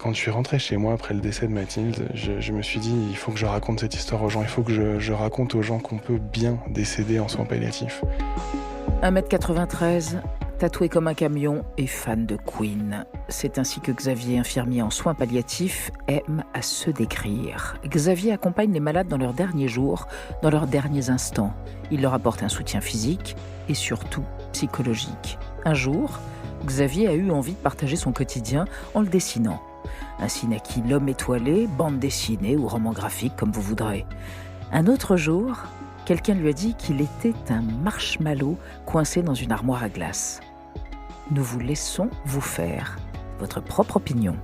Quand je suis rentré chez moi après le décès de Mathilde, je me suis dit, il faut que je raconte cette histoire aux gens, il faut que je raconte aux gens qu'on peut bien décéder en soins palliatifs. 1m93, tatoué comme un camion et fan de Queen. C'est ainsi que Xavier, infirmier en soins palliatifs, aime à se décrire. Xavier accompagne les malades dans leurs derniers jours, dans leurs derniers instants. Il leur apporte un soutien physique et surtout psychologique. Un jour, Xavier a eu envie de partager son quotidien en le dessinant. Ainsi naquit L'Homme étoilé, bande dessinée ou roman graphique comme vous voudrez. Un autre jour, quelqu'un lui a dit qu'il était un marshmallow coincé dans une armoire à glace. Nous vous laissons vous faire votre propre opinion.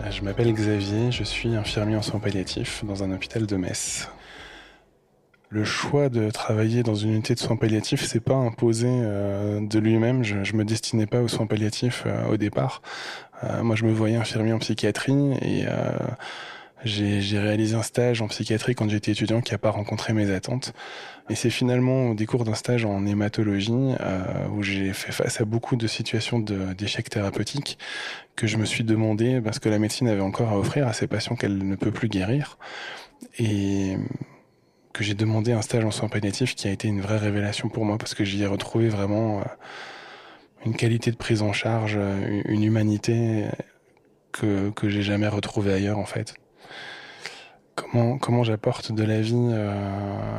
Je m'appelle Xavier, je suis infirmier en soins palliatifs dans un hôpital de Metz. Le choix de travailler dans une unité de soins palliatifs, c'est pas imposé de lui-même. Je me destinais pas aux soins palliatifs au départ. Moi, je me voyais infirmier en psychiatrie et j'ai réalisé un stage en psychiatrie quand j'étais étudiant qui n'a pas rencontré mes attentes. Et c'est finalement au décours d'un stage en hématologie où j'ai fait face à beaucoup de situations d'échec thérapeutique que je me suis demandé ce que la médecine avait encore à offrir à ces patients qu'elle ne peut plus guérir. Et que j'ai demandé un stage en soins palliatifs qui a été une vraie révélation pour moi parce que j'y ai retrouvé vraiment une qualité de prise en charge, une humanité que j'ai jamais retrouvée ailleurs en fait. Comment j'apporte de la vie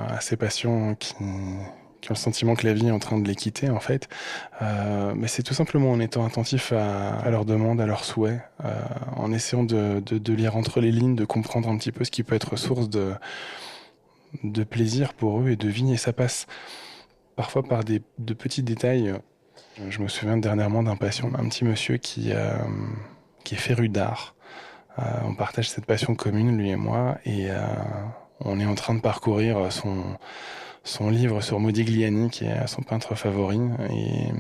à ces patients qui ont le sentiment que la vie est en train de les quitter en fait. Mais c'est tout simplement en étant attentif à leurs demandes, à leurs souhaits, en essayant de lire entre les lignes, de comprendre un petit peu ce qui peut être source de plaisir pour eux et de vie. Et ça passe parfois par de petits détails. Je me souviens dernièrement d'un patient, un petit monsieur qui est féru d'art. On partage cette passion commune, lui et moi, et on est en train de parcourir son livre sur Modigliani, qui est son peintre favori, et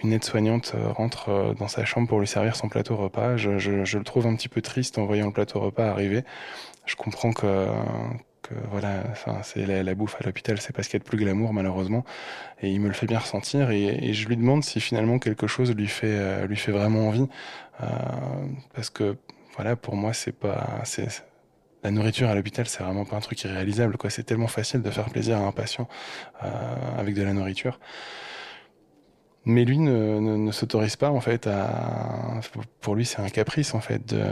une aide-soignante rentre dans sa chambre pour lui servir son plateau repas. Je le trouve un petit peu triste en voyant le plateau repas arriver. Je comprends que voilà, c'est la bouffe à l'hôpital, c'est pas ce qu'il y a de plus glamour malheureusement, et il me le fait bien ressentir, et je lui demande si finalement quelque chose lui fait vraiment envie, parce que voilà, pour moi la nourriture à l'hôpital, c'est vraiment pas un truc irréalisable, quoi. C'est tellement facile de faire plaisir à un patient avec de la nourriture. Mais lui ne s'autorise pas en fait pour lui, c'est un caprice en fait de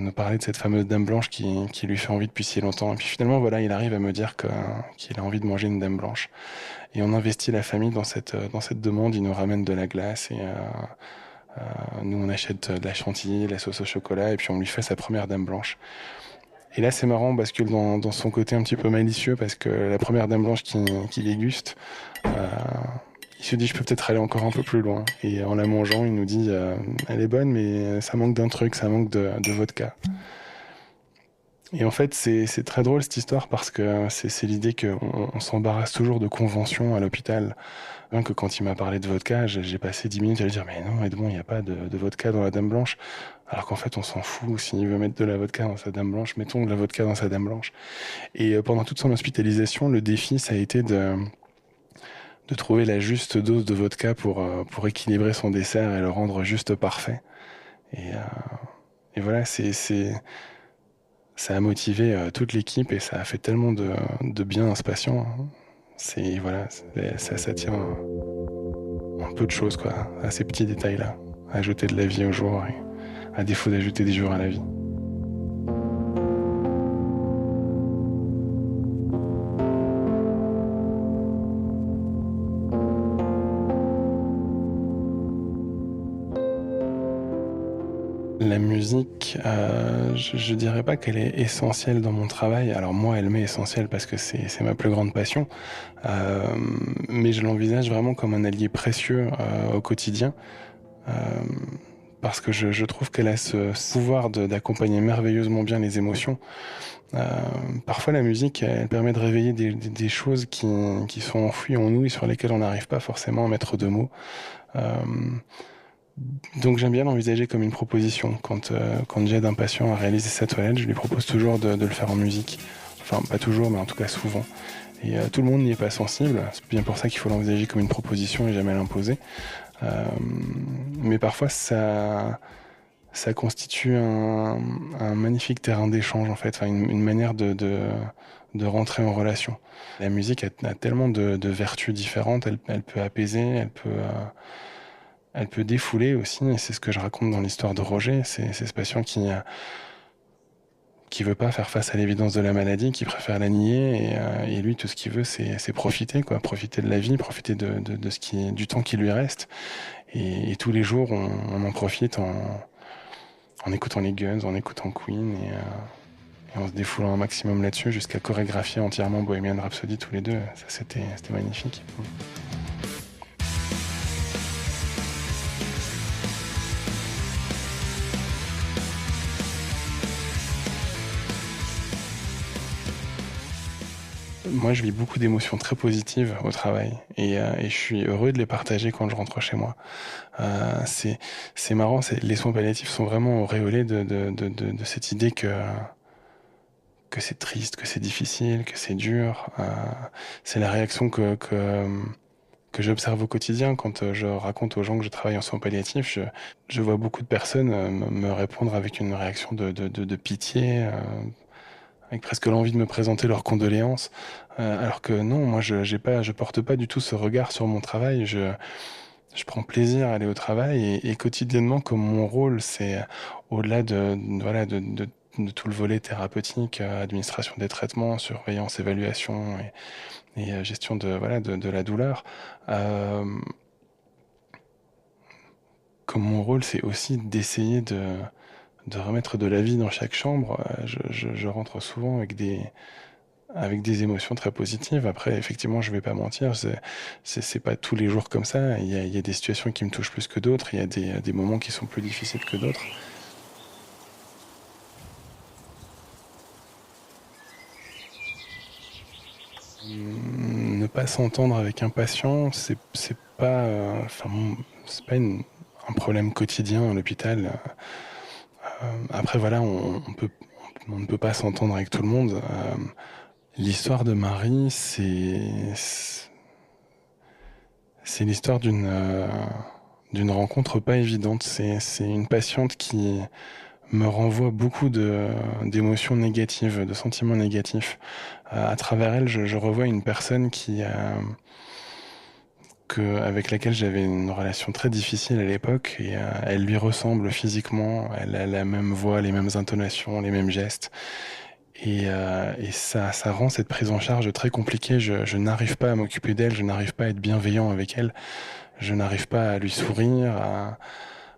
nous parler de cette fameuse dame blanche qui lui fait envie depuis si longtemps. Et puis finalement, voilà, il arrive à me dire qu'il a envie de manger une dame blanche. Et on investit la famille dans cette demande. Il nous ramène de la glace et nous on achète de la chantilly, la sauce au chocolat, et puis on lui fait sa première dame blanche. Et là, c'est marrant, on bascule dans son côté un petit peu malicieux parce que la première dame blanche qui déguste, il se dit je peux peut-être aller encore un peu plus loin. Et en la mangeant, il nous dit elle est bonne, mais ça manque d'un truc, ça manque de vodka. Et en fait, c'est très drôle cette histoire parce que c'est l'idée qu'on s'embarrasse toujours de conventions à l'hôpital. Bien que quand il m'a parlé de vodka, j'ai passé 10 minutes à lui dire mais non, Edmond, il n'y a pas de vodka dans la dame blanche. Alors qu'en fait, on s'en fout. S'il veut mettre de la vodka dans sa dame blanche, mettons de la vodka dans sa dame blanche. Et pendant toute son hospitalisation, le défi, ça a été de trouver la juste dose de vodka pour équilibrer son dessert et le rendre juste parfait. Et voilà, ça a motivé toute l'équipe et ça a fait tellement de bien à ce patient. Voilà, ça tient un peu de choses, quoi, à ces petits détails-là. Ajouter de la vie au jour, et à défaut d'ajouter des jours à la vie. La musique, je dirais pas qu'elle est essentielle dans mon travail. Alors moi, elle m'est essentielle parce que c'est ma plus grande passion. Mais je l'envisage vraiment comme un allié précieux au quotidien. Parce que je trouve qu'elle a ce pouvoir d'accompagner merveilleusement bien les émotions. Parfois, la musique, elle permet de réveiller des choses qui sont enfouies en nous et sur lesquelles on n'arrive pas forcément à mettre de mots. Donc j'aime bien l'envisager comme une proposition. Quand j'aide un patient à réaliser sa toilette, je lui propose toujours de le faire en musique. Enfin, pas toujours, mais en tout cas souvent. Et tout le monde n'y est pas sensible. C'est bien pour ça qu'il faut l'envisager comme une proposition et jamais l'imposer. Mais parfois, ça ça constitue un magnifique terrain d'échange en fait, enfin, une manière de rentrer en relation. La musique a tellement de vertus différentes, elle peut apaiser, elle peut défouler aussi, et c'est ce que je raconte dans l'histoire de Roger, c'est ce patient qui veut pas faire face à l'évidence de la maladie, qui préfère la nier, et lui tout ce qu'il veut c'est profiter quoi, profiter de la vie, profiter de ce du temps qui lui reste, et tous les jours on en profite en écoutant les Guns, en écoutant Queen, et en se défoulant un maximum là-dessus jusqu'à chorégraphier entièrement Bohemian Rhapsody tous les deux. Ça c'était magnifique. Moi, je vis beaucoup d'émotions très positives au travail, et je suis heureux de les partager quand je rentre chez moi. C'est marrant, les soins palliatifs sont vraiment auréolés de cette idée que c'est triste, que c'est difficile, que c'est dur. C'est la réaction que j'observe au quotidien quand je raconte aux gens que je travaille en soins palliatifs. Je vois beaucoup de personnes me répondre avec une réaction de pitié, avec presque l'envie de me présenter leurs condoléances, alors que non, moi je porte pas du tout ce regard sur mon travail. Je prends plaisir à aller au travail, et quotidiennement, comme mon rôle, c'est au-delà voilà de tout le volet thérapeutique, administration des traitements, surveillance, évaluation et gestion de la douleur. Comme mon rôle, c'est aussi d'essayer de remettre de la vie dans chaque chambre. Je rentre souvent avec des émotions très positives. Après, effectivement, je vais pas mentir, c'est pas tous les jours comme ça. Il y a des situations qui me touchent plus que d'autres. Il y a des moments qui sont plus difficiles que d'autres. Ne pas s'entendre avec un patient, c'est pas, c'est pas un problème quotidien à l'hôpital. Après, voilà, on ne peut pas s'entendre avec tout le monde. L'histoire de Marie, c'est l'histoire d'une rencontre pas évidente. C'est une patiente qui me renvoie beaucoup d'émotions négatives, de sentiments négatifs. À travers elle, je revois une personne avec laquelle j'avais une relation très difficile à l'époque, et elle lui ressemble physiquement. Elle a la même voix, les mêmes intonations, les mêmes gestes. Et ça rend cette prise en charge très compliquée. Je n'arrive pas à m'occuper d'elle, je n'arrive pas à être bienveillant avec elle, je n'arrive pas à lui sourire,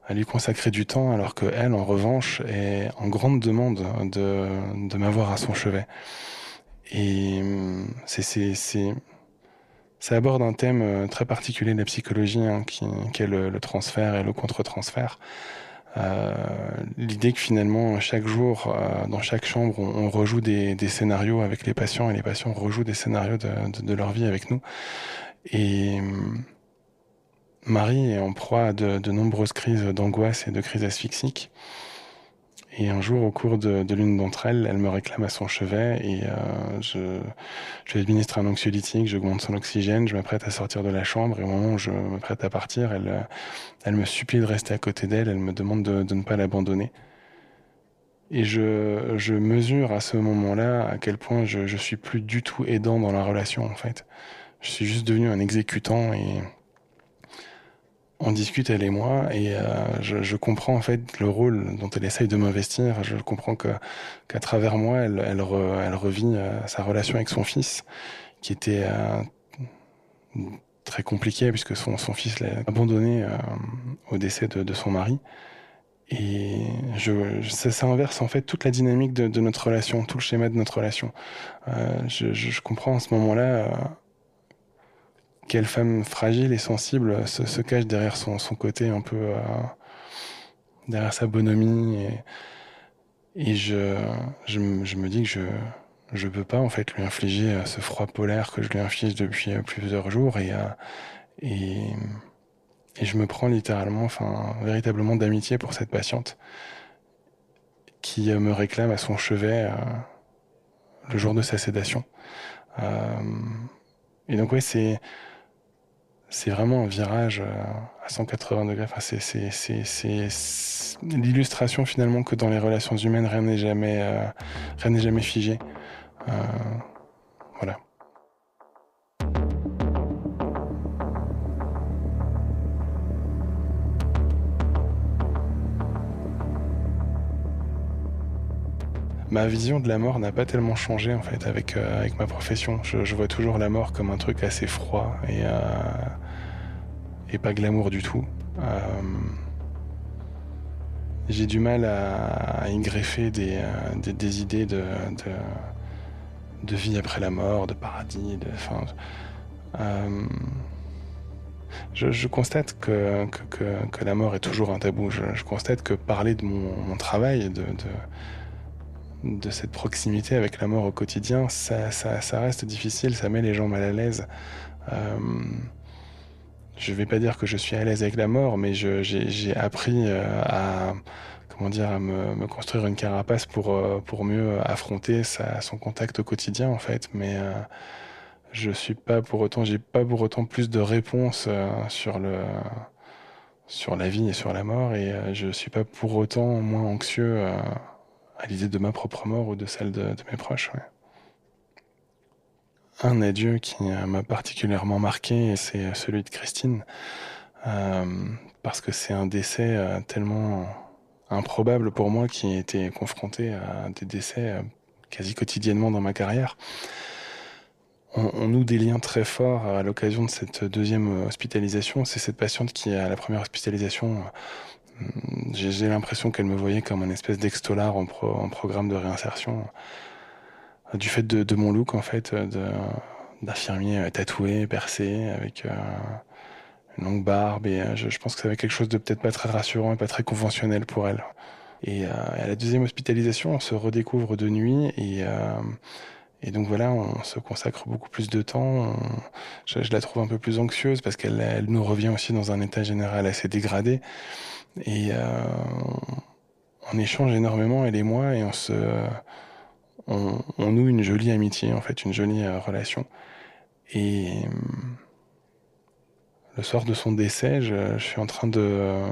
à lui consacrer du temps, alors qu'elle, en revanche, est en grande demande de m'avoir à son chevet. Et ça aborde un thème très particulier de la psychologie, hein, qui est le transfert et le contre-transfert. L'idée que finalement chaque jour, dans chaque chambre, on rejoue des scénarios avec les patients, et les patients rejouent des scénarios de leur vie avec nous. Et Marie est en proie à de nombreuses crises d'angoisse et de crises asphyxiques. Et un jour, au cours de l'une d'entre elles, elle me réclame à son chevet, et je lui administre un anxiolytique, j'augmente son oxygène, je m'apprête à sortir de la chambre, et au moment où je m'apprête à partir, elle me supplie de rester à côté d'elle, elle me demande de ne pas l'abandonner. Et je mesure à ce moment-là à quel point je suis plus du tout aidant dans la relation, en fait. Je suis juste devenu un exécutant, et on discute, elle et moi, et je comprends en fait le rôle dont elle essaye de m'investir. Je comprends qu'à travers moi, elle revit sa relation avec son fils, qui était très compliquée, puisque son fils l'a abandonné au décès de son mari. Et ça inverse en fait toute la dynamique de notre relation, tout le schéma de notre relation. Je comprends en ce moment-là quelle femme fragile et sensible se cache derrière son côté un peu, derrière sa bonhomie, et je me dis que je peux pas en fait lui infliger ce froid polaire que je lui inflige depuis plusieurs jours, et je me prends littéralement, enfin véritablement d'amitié pour cette patiente qui me réclame à son chevet le jour de sa sédation. Et donc ouais, c'est vraiment un virage à 180 degrés. Enfin, c'est l'illustration finalement que dans les relations humaines, rien n'est jamais figé. Voilà. Ma vision de la mort n'a pas tellement changé en fait avec ma profession. Je vois toujours la mort comme un truc assez froid et pas glamour du tout. J'ai du mal à y greffer des idées de vie après la mort, de paradis. Je constate que la mort est toujours un tabou. Je constate que parler de mon travail, de cette proximité avec la mort au quotidien, ça reste difficile, ça met les gens mal à l'aise. Je vais pas dire que je suis à l'aise avec la mort, mais j'ai appris à me construire une carapace pour mieux affronter son contact au quotidien en fait. Mais j'ai pas pour autant plus de réponses sur la vie et sur la mort, et je suis pas pour autant moins anxieux à l'idée de ma propre mort ou de celle de mes proches. Ouais. Un adieu qui m'a particulièrement marqué, c'est celui de Christine, parce que c'est un décès tellement improbable pour moi, qui ai été confronté à des décès quasi quotidiennement dans ma carrière. On noue des liens très forts à l'occasion de cette deuxième hospitalisation. C'est cette patiente qui, à la première hospitalisation, j'ai l'impression qu'elle me voyait comme une espèce d'extolar en programme de réinsertion, du fait de mon look en fait, d'infirmier tatoué, percé, avec une longue barbe, et je pense que ça avait quelque chose de peut-être pas très rassurant et pas très conventionnel pour elle. Et à la deuxième hospitalisation, on se redécouvre de nuit, et donc voilà, on se consacre beaucoup plus de temps. Je la trouve un peu plus anxieuse parce qu'elle nous revient aussi dans un état général assez dégradé. Et on échange énormément, elle et moi, et on noue une jolie amitié, en fait, une jolie relation. Et le soir de son décès, je suis en train de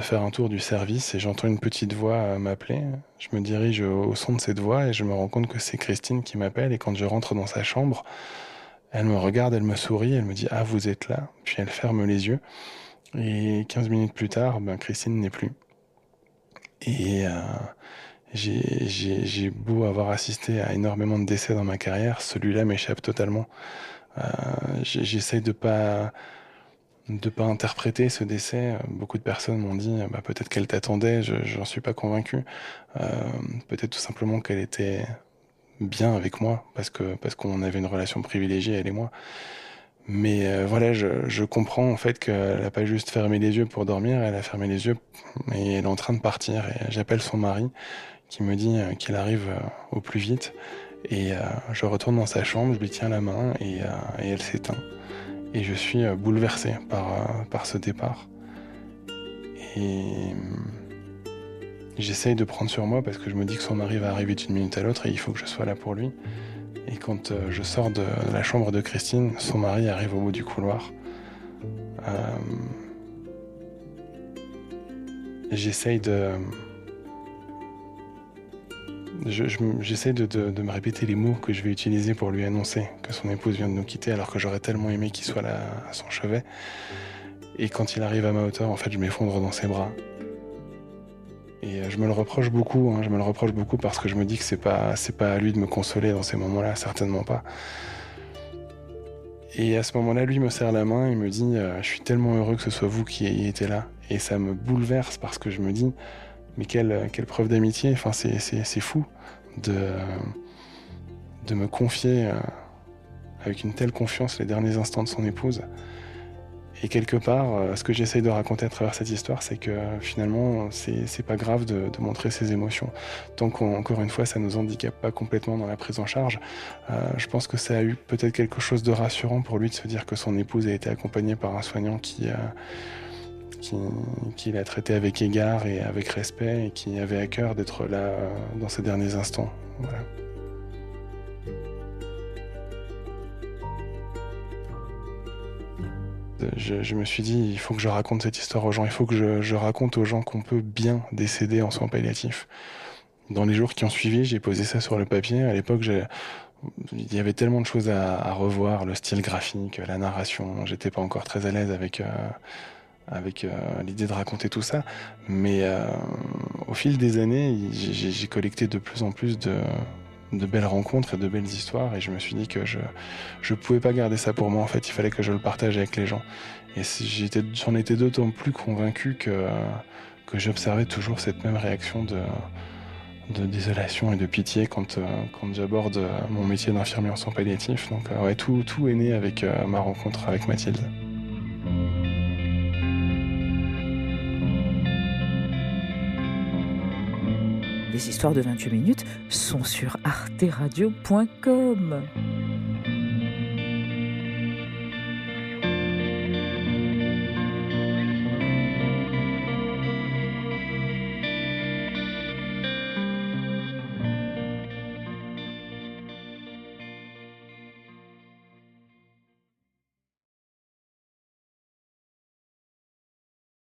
faire un tour du service et j'entends une petite voix m'appeler. Je me dirige au son de cette voix et je me rends compte que c'est Christine qui m'appelle. Et quand je rentre dans sa chambre, elle me regarde, elle me sourit, elle me dit « Ah, vous êtes là ?» Puis elle ferme les yeux. Et 15 minutes plus tard, Christine n'est plus. Et j'ai beau avoir assisté à énormément de décès dans ma carrière, celui-là m'échappe totalement. J'essaye de pas interpréter ce décès. Beaucoup de personnes m'ont dit peut-être qu'elle t'attendait, j'en suis pas convaincu. Peut-être tout simplement qu'elle était bien avec moi parce qu'on avait une relation privilégiée, elle et moi. Mais voilà, je comprends en fait qu'elle a pas juste fermé les yeux pour dormir, elle a fermé les yeux et elle est en train de partir. Et j'appelle son mari qui me dit qu'il arrive au plus vite. Et je retourne dans sa chambre, je lui tiens la main et elle s'éteint. Et je suis bouleversé par ce départ. Et j'essaye de prendre sur moi parce que je me dis que son mari va arriver d'une minute à l'autre et il faut que je sois là pour lui. Et quand je sors de la chambre de Christine, son mari arrive au bout du couloir. J'essaye j'essaie de me répéter les mots que je vais utiliser pour lui annoncer que son épouse vient de nous quitter, alors que j'aurais tellement aimé qu'il soit là à son chevet. Et quand il arrive à ma hauteur, en fait, je m'effondre dans ses bras. Et je me le reproche beaucoup, je me le reproche beaucoup parce que je me dis que c'est pas à lui de me consoler dans ces moments-là, certainement pas. Et à ce moment-là, lui me serre la main, il me dit « Je suis tellement heureux que ce soit vous qui ayez été là ». Et ça me bouleverse parce que je me dis « Mais quelle preuve d'amitié, enfin, c'est fou de me confier avec une telle confiance les derniers instants de son épouse ». Et quelque part, ce que j'essaye de raconter à travers cette histoire, c'est que finalement, c'est pas grave de montrer ses émotions. Tant qu'encore une fois, ça nous handicape pas complètement dans la prise en charge. Je pense que ça a eu peut-être quelque chose de rassurant pour lui de se dire que son épouse a été accompagnée par un soignant qui l'a traité avec égard et avec respect et qui avait à cœur d'être là dans ces derniers instants. Voilà. je me suis dit, il faut que je raconte cette histoire aux gens, il faut que je raconte aux gens qu'on peut bien décéder en soins palliatifs. Dans les jours qui ont suivi, j'ai posé ça sur le papier. À l'époque, il y avait tellement de choses à revoir, le style graphique, la narration. J'étais pas encore très à l'aise avec l'idée de raconter tout ça. Mais au fil des années, j'ai collecté de plus en plus de belles rencontres et de belles histoires. Et je me suis dit que je pouvais pas garder ça pour moi. En fait, il fallait que je le partage avec les gens. Et j'en étais d'autant plus convaincu que j'observais toujours cette même réaction de désolation et de pitié quand j'aborde mon métier d'infirmier en soins palliatifs. Donc ouais, tout est né avec ma rencontre avec Mathilde. Les histoires de 28 minutes sont sur arteradio.com.